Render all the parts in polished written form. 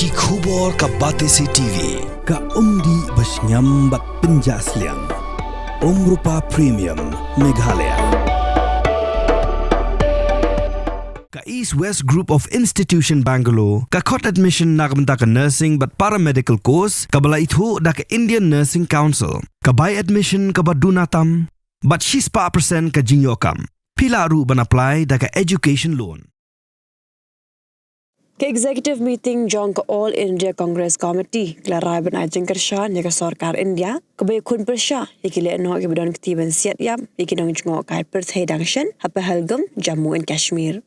Ki khubor ka Batesi TV. Ka umdi basnyambat penjaslian. Rupa Premium Meghalaya. Ka East West Group of Institution Bangalore, ka khot admission nagamta ka nursing but paramedical course, ka bala ithu da ka Indian Nursing Council, ka buy admission ka badunatam, but she's pa percent ka jingyokam. Pila ru ban apply da ka education loan. Ke executive meeting jong ka All India Congress Committee klarai ban Kyrshan ya ka Sorkar India ka bay khun persha ikile no ke bidon ktiban siat yap ikinong jungo kai perth dangshan ha Pahalgam Jammu and Kashmir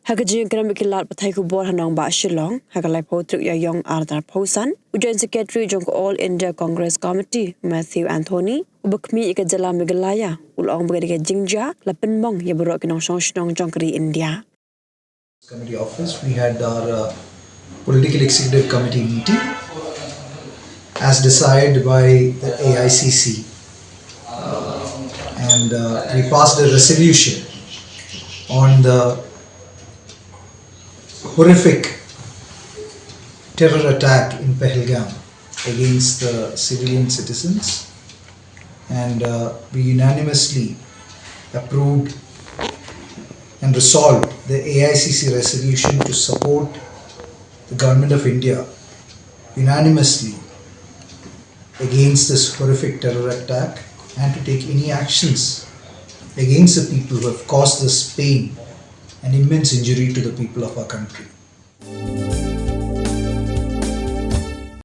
ha ka jing kram ikilat pathai ku bor hanong ba Shillong ha ka lai potru ya yong ardar posan ujoin secretary jong ka All India Congress Committee Matthew Anthony ubakmi ikajala Meghalaya ulong bagay ke Jingshah la penmong ya burok kinong song jong kri India. Committee office, we had our political executive committee meeting as decided by the AICC, and we passed a resolution on the horrific terror attack in Pahalgam against the civilian citizens, and we unanimously approved and resolved the AICC resolution to support the Government of India unanimously against this horrific terror attack and to take any actions against the people who have caused this pain and immense injury to the people of our country.